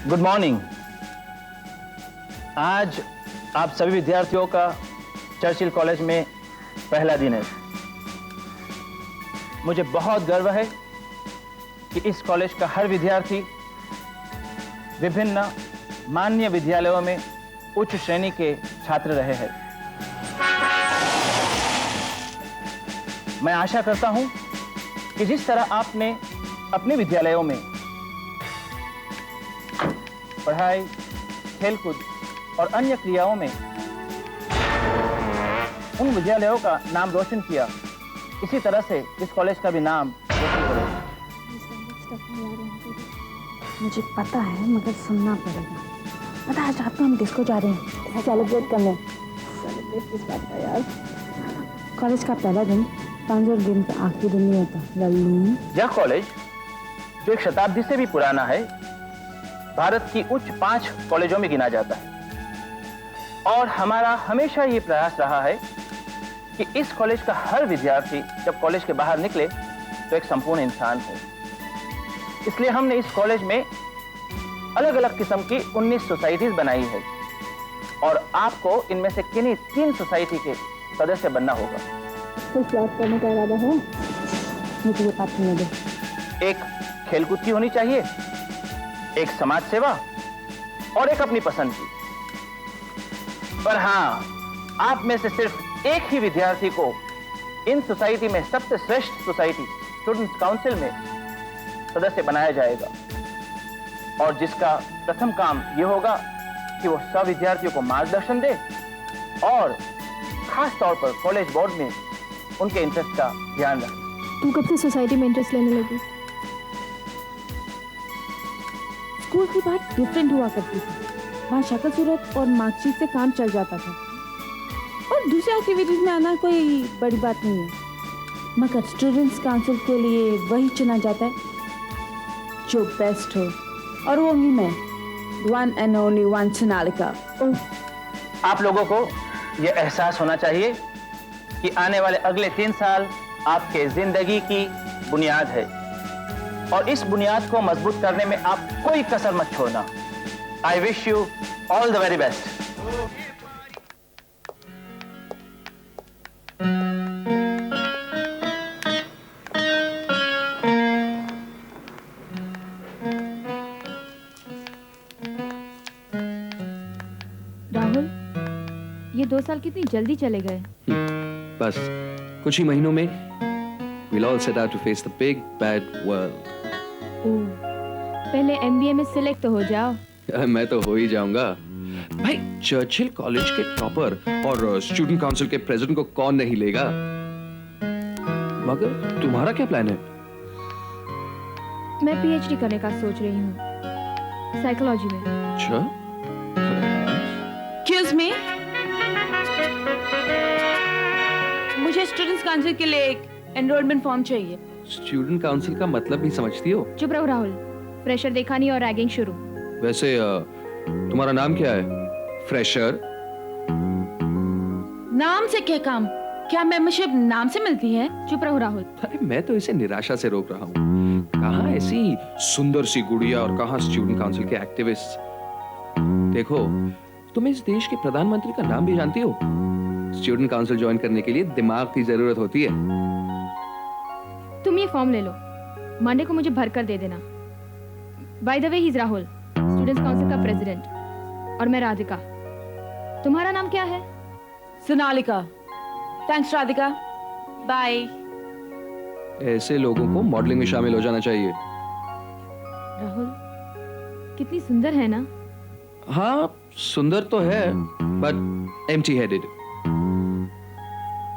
Good morning. आज आप सभी विद्यार्थियों का चर्चिल कॉलेज में पहला दिन है। मुझे बहुत गर्व है कि इस कॉलेज का हर विद्यार्थी विभिन्न मान्य विद्यालयों में उच्च श्रेणी के छात्र रहे हैं। मैं आशा करता हूं कि जिस तरह आपने अपने विद्यालयों में पढ़ाई, खेलकूद और अन्य क्रियाओं में उन विद्यालयों का नाम रोशन किया, इसी तरह से इस कॉलेज का भी नाम रोशन करें। मुझे पता है, मगर सुनना पड़ेगा। पता है, आज रात को हम डिस्को जा रहे हैं सेलिब्रेट करने। सेलिब्रेट किस बात का यार? कॉलेज का पहला दिन 5 दिन का आखिरी दिन नहीं होता लल्लू। यह कॉलेज जो एक शताब्दी से भी पुराना है, भारत की उच्च 5 कॉलेजों में गिना जाता है। और हमारा हमेशा ये प्रयास रहा है कि इस कॉलेज का हर विद्यार्थी जब कॉलेज के बाहर निकले तो एक संपूर्ण इंसान हो। इसलिए हमने इस कॉलेज में अलग अलग किस्म की 19 सोसाइटीज बनाई है और आपको इनमें से किन्हीं 3 सोसाइटी के सदस्य बनना होगा। कुछ बात करने का इरादा है? मुझे ये बात सुनने दो। एक खेलकूद की होनी चाहिए, एक समाज सेवा और एक अपनी पसंद की। पर हाँ, आप में से सिर्फ एक ही विद्यार्थी को इन सोसाइटी में सबसे श्रेष्ठ सोसाइटी स्टूडेंट्स काउंसिल में सदस्य बनाया जाएगा और जिसका प्रथम काम यह होगा कि वो सब विद्यार्थियों को मार्गदर्शन दे और खास तौर पर कॉलेज बोर्ड में उनके इंटरेस्ट का ध्यान रखे। तू कब से सोसाइटी में इंटरेस्ट लेने लगी? स्कूल की बात डिफरेंट हुआ करती थी। वहाँ शक्ल सूरत और मार्कशीट से काम चल जाता था और दूसरी एक्टिविटीज में आना कोई बड़ी बात नहीं है। मगर स्टूडेंट्स काउंसिल के लिए वही चुना जाता है जो बेस्ट हो, और वो ही मैं, one and only one Sonalika. आप लोगों को यह एहसास होना चाहिए कि आने वाले अगले 3 साल आपके जिंदगी की बुनियाद है और इस बुनियाद को मजबूत करने में आप कोई कसर मत छोड़ना। I wish you all the very best. Rahul, ये 2 साल कितनी जल्दी चले गए। बस कुछ ही महीनों में we'll all set out to face the big bad world. पहले एमबीए में सिलेक्ट तो हो जाओ। मैं तो हो ही जाऊंगा भाई। चर्चिल कॉलेज के टॉपर और स्टूडेंट काउंसिल के प्रेसिडेंट को कौन नहीं लेगा। मगर तुम्हारा क्या प्लान है? मैं पीएचडी करने का सोच रही हूँ, साइकोलॉजी में। अच्छा, एक्सक्यूज मी, मुझे स्टूडेंट्स काउंसिल के लिए एक एनरोलमेंट फॉर्म चाहिए। स्टूडेंट काउंसिल का मतलब नहीं समझती हो? चुप रहो राहुल, प्रेशर देखा नहीं और रैगिंग शुरू। वैसे तुम्हारा नाम क्या है? फ्रेशर? नाम से क्या काम? क्या मेंबरशिप नाम से मिलती है? चुप रहो राहुल। अरे मैं तो इसे निराशा से रोक रहा हूँ। कहाँ ऐसी सुंदर सी गुड़िया और कहाँ स्टूडेंट काउंसिल के एक्टिविस्ट। देखो, तुम इस देश के प्रधानमंत्री का नाम भी जानती हो। स्टूडेंट काउंसिल ज्वाइन करने के लिए दिमाग की जरूरत होती है। तुम ये फॉर्म ले लो, मंडे को मुझे भर कर दे देना। By the way, he is Rahul, students council का प्रेसिडेंट, और मैं राधिका। तुम्हारा नाम क्या है? सोनालिका। Thanks Radhika, bye. ऐसे लोगों को मॉडलिंग में शामिल हो जाना चाहिए। राहुल कितनी सुंदर है ना? हाँ, सुंदर तो है, बट एम्प्टी हेडेड।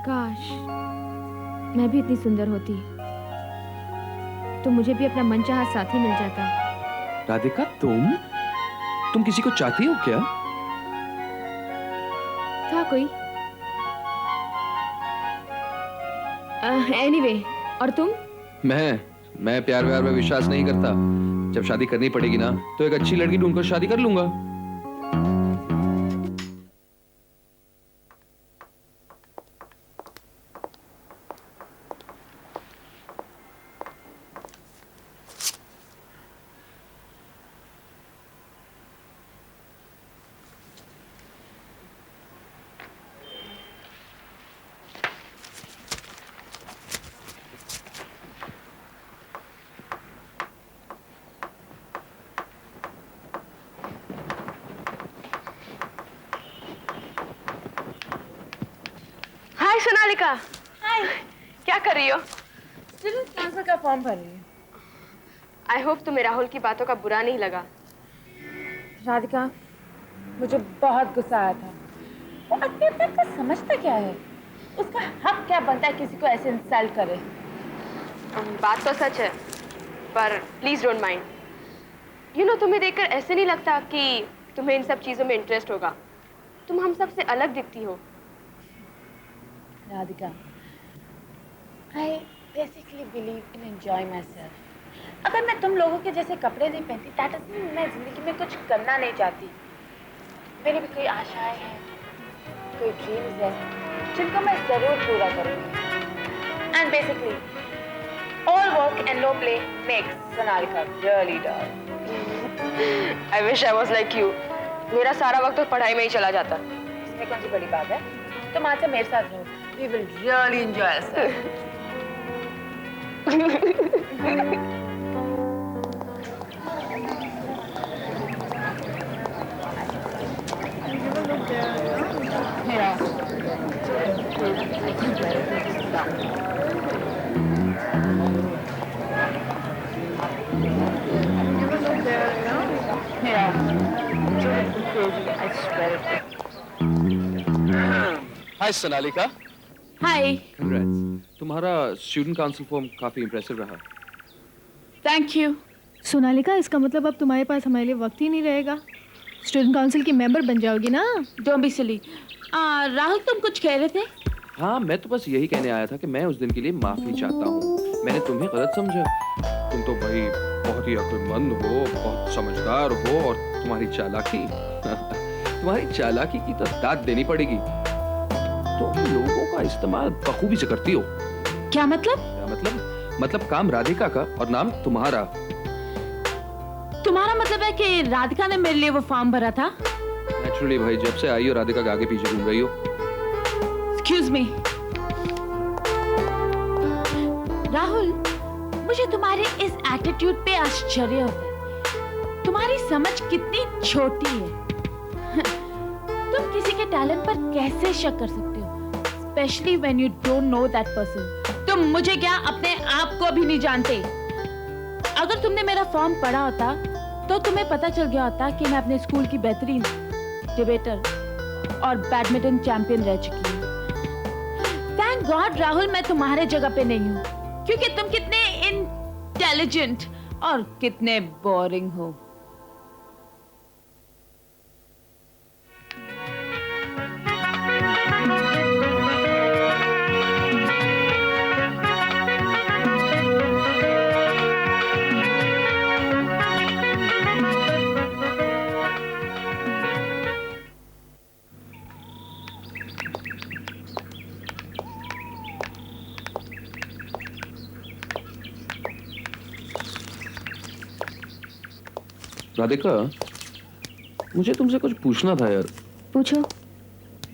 काश मैं भी इतनी सुंदर होती तो मुझे भी अपना मनचाहा साथी मिल जाता। राधिका, तुम किसी को चाहती हो क्या? था कोई? एनीवे, और तुम? मैं प्यार व्यार में विश्वास नहीं करता। जब शादी करनी पड़ेगी ना, तो एक अच्छी लड़की ढूंढकर शादी कर लूंगा। सोनालिका, हाय, क्या कर रही हो? स्टूडेंट काउंसिल का फॉर्म भर रही हूँ। आई होप तुम्हें राहुल की बातों का बुरा नहीं लगा। राधिका, मुझे बहुत गुस्सा आया था। वो अपने आप को समझता क्या है? उसका हक क्या बनता है किसी को ऐसे इंसल्ट करे? बात तो सच है, पर प्लीज डोंट माइंड। तुम्हें देखकर ऐसे नहीं लगता कि तुम्हें इन सब चीजों में इंटरेस्ट होगा। तुम हम सब से अलग दिखती हो। Radhika, I basically believe in enjoying myself. अगर मैं तुम लोगों के जैसे कपड़े नहीं पहनती, that doesn't mean मैं जिंदगी में कुछ करना नहीं चाहती। मेरी भी कोई आशाएं हैं, कोई ड्रीम्स हैं, जिनको मैं जरूर पूरा करूंगी। And basically, all work and no play makes Sonalika really dull. I wish I was like you. मेरा सारा वक्त तो पढ़ाई में ही चला जाता। इसमें कौन सी बड़ी बात है? तुम आज से मेरे साथ रहो। We will really enjoy ourselves. Hi Sonalika. Hi. Congrats, तुम्हारा स्टूडेंट काउंसिल फॉर्म काफी इंप्रेसिव रहा। Thank you. सोनालिका, इसका मतलब अब तुम्हारे पास हमारे लिए वक्त ही नहीं रहेगा। स्टूडेंट काउंसिल की मेंबर बन जाओगी ना? Don't be silly. राहुल, तुम कुछ कह रहे थे? हाँ, मैं तो बस यही कहने आया था कि मैं उस दिन के लिए माफी चाहता हूँ। मैंने तुम्हें गलत समझा। तुम तो भाई बहुत ही अक्लमंद हो, बहुत समझदार हो, और तुम्हारी चालाकी की तो दाद देनी पड़ेगी। तुम लोगों का इस्तेमाल बखूबी से करती हो। क्या मतलब? क्या मतलब? मतलब काम राधिका का और नाम तुम्हारा। तुम्हारा मतलब है कि राधिका ने मेरे लिए वो फॉर्म भरा था? नेचुरली भाई, जब से आई हो राधिका के आगे पीछे घूम रही हो। Excuse me. राहुल, मुझे तुम्हारे इस एटीट्यूड पे आश्चर्य होता है। तुम्हारी समझ कितनी छोटी है। तुम किसी के टैलेंट पर कैसे शक कर सकते हो? Especially when you don't know that person. तुम मुझे क्या, अपने आप को भी नहीं जानते। अगर तुमने मेरा फॉर्म पढ़ा होता तो तुम्हें पता चल गया होता कि मैं अपने स्कूल की बेहतरीन डिबेटर और बैडमिंटन चैंपियन रह चुकी हूँ। थैंक गॉड राहुल, मैं तुम्हारे जगह पे नहीं हूँ, क्योंकि तुम कितने इंटेलिजेंट और कितने बोरिंग हो। राधिका, मुझे तुमसे कुछ पूछना था यार। पूछो।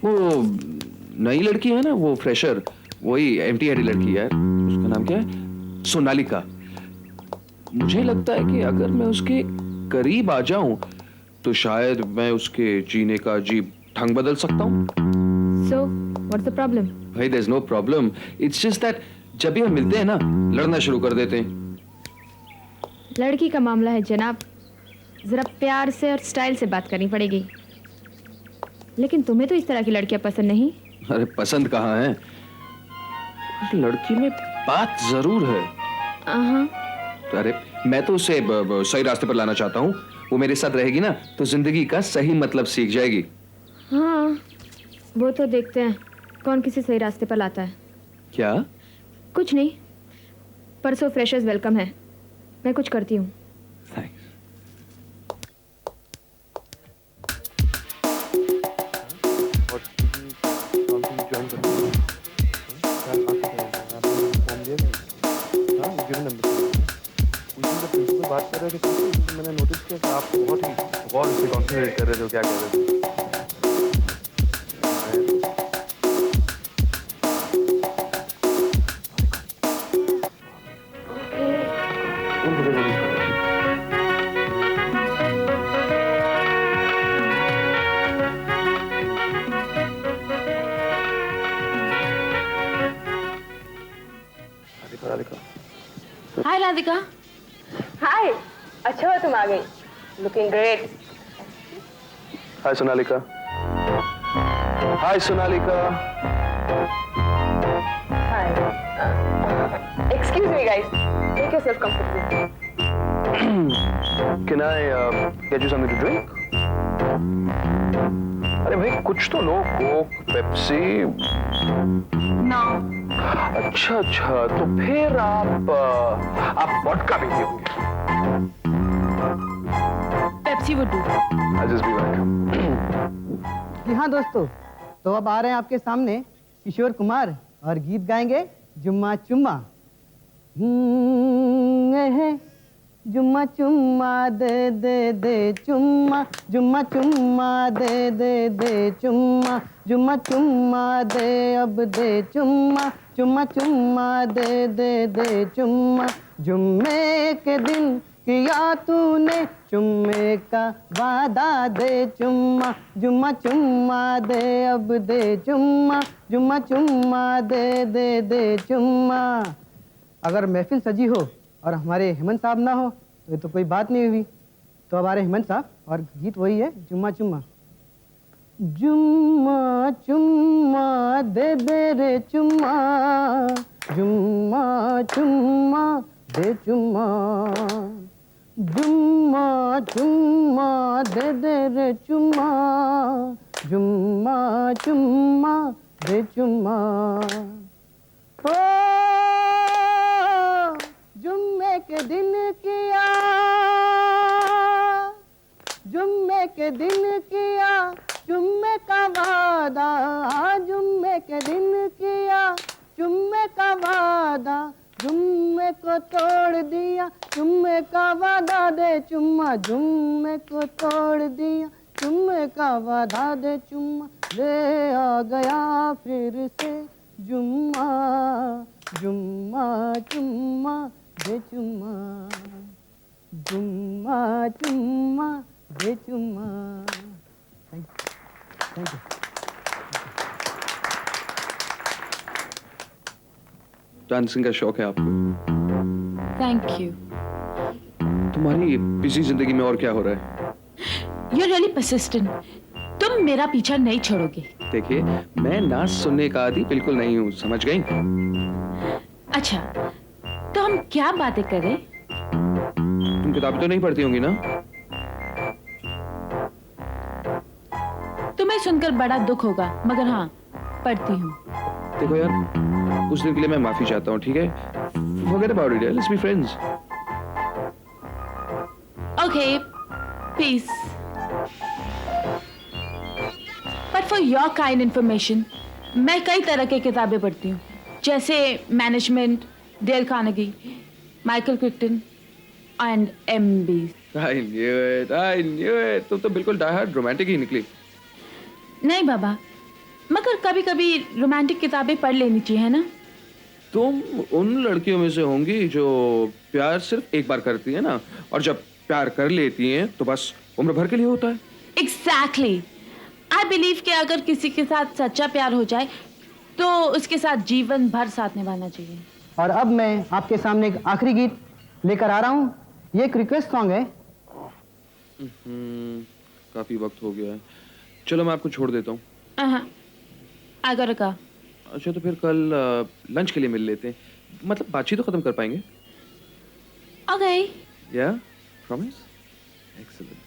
वो नई लड़की है ना, वो फ्रेशर, वही एम्प्टी हेडी लड़की है, उसका नाम क्या है? सोनालिका। मुझे लगता है कि अगर मैं उसके करीब आ जाऊं तो शायद मैं उसके जीने का अजीब ढंग बदल सकता हूं। So, what's the problem? भाई, there's no problem. It's just that जब भी हम मिलते हैं ना, लड़ना शुरू कर देते हैं। लड़की का मामला है जनाब, जरा प्यार से और स्टाइल से बात करनी पड़ेगी। लेकिन तुम्हें तो इस तरह की लड़कियां पसंद नहीं। अरे पसंद कहाँ है, उस लड़की में बात जरूर है। अरे मैं तो उसे सही रास्ते पर लाना चाहता हूँ। वो मेरे साथ रहेगी ना तो जिंदगी का सही मतलब सीख जाएगी। हाँ, वो तो देखते हैं कौन किसी सही रास्ते पर लाता है। क्या? कुछ नहीं, परसों फ्रेशर्स वेलकम है, मैं कुछ करती हूँ। थैंक्स। बात कर रहे थे तो मैंने नोटिस किया कि आप बहुत ही गौर से कॉन्सेंट्रेट कर रहे थे, क्या कह रहे थे। सोनालिका। हाय, अच्छा हुआ तुम आ गई। Looking great. Hi Sonalika. Hi Sonalika. Hi. Excuse me guys, make yourself comfortable. Can I get you something to drink? अरे भाई कुछ तो लो, कोक, पेप्सी। नो। अच्छा अच्छा, तो फिर आप वोडका भी पियोगे? Pepsi would do. I'll just be back. जी हाँ दोस्तों, तो अब आ रहे हैं आपके सामने किशोर कुमार और गीत गाएंगे जुम्मा चुम्मा। जुम्मा चुम्मा दे दे दे चुम्मा, जुम्मा चुम्मा दे दे दे चुम्मा, जुम्मा चुम्मा दे अब दे चुम्मा, जुम्मा चुम्मा दे दे दे चुम्मा। जुम्मे के दिन किया तूने चुम्मे का वादा, दे चुम्मा, जुम्मा चुम्मा दे अब दे चुम्मा, जुम्मा चुम्मा दे दे दे चुम्मा। अगर महफिल सजी हो और हमारे हेमंत साहब ना हो तो ये तो कोई बात नहीं हुई। तो अब आ रहे हेमंत साहब और गीत वही है जुम्मा चुम्मा। जुम्मा चुम्मा दे दे रे चुम्मा, जुम्मा चुम्मा दे चुम्मा, जुम्मा चुम्मा दे दे रे चुम्मा, जुम्मा चुम्मा दे चुम्मा। ओ जुम्मे के दिन किया, जुम्मे के दिन किया जुम्मे का वादा, जुम्मे के दिन किया जुम्मे का वादा, जुम्मे को तोड़ दिया जुम्मे का वादा, दे चुम्मा, जुम्मे को तोड़ दिया जुम्मे का वादा, दे चुम्मा। ले आ गया फिर से जुम्मा, जुम्मा चुम्मा दे चुम्मा, जुम्मा चुम्मा दे चुम्मा। Thank you. डांसिंग का शौक है आपको? Thank you. तुम्हारी बिजी जिंदगी में और क्या हो रहा है? You really persistent. तुम मेरा पीछा नहीं छोड़ोगे। देखिए, मैं नाच सुनने का आदी बिल्कुल नहीं हूँ, समझ गई? अच्छा, तो हम क्या बातें करें? तुम किताब तो नहीं पढ़ती होंगी ना? तुम्हें सुनकर बड़ा दुख होगा, मगर हाँ, पढ़ती हूँ। देखो यार, उस दिन के लिए मैं माफी चाहता हूँ, ठीक है? Forget about it, let's be friends. Okay, peace. But for your kind information, मैं कई तरह की किताबें पढ़ती हूँ, जैसे management, Dale Carnegie, Michael krypton and MB। I knew it. तुम तो बिल्कुल डाई हार्ड रोमांटिक ही निकली। नहीं बाबा, मगर कभी कभी रोमांटिक किताबें पढ़ लेनी चाहिए, है ना? तुम उन लड़कियों में से होंगी जो प्यार सिर्फ एक बार करती है ना, और जब प्यार कर लेती हैं तो बस उम्र भर के लिए होता है। Exactly. I believe कि अगर किसी के साथ सच्चा प्यार हो जाए तो उसके साथ जीवन भर साथ निभाना चाहिए। और अब मैं आपके सामने एक आखिरी गीत लेकर आ रहा हूँ। ये एक रिक्वेस्ट सॉन्ग है। काफी वक्त हो गया है, चलो मैं आपको छोड़ देता हूँ। I gotta go. अच्छा, तो फिर कल लंच के लिए मिल लेते हैं, मतलब बातचीत तो खत्म कर पाएंगे। Okay. या प्रॉमिस? एक्सीलेंट।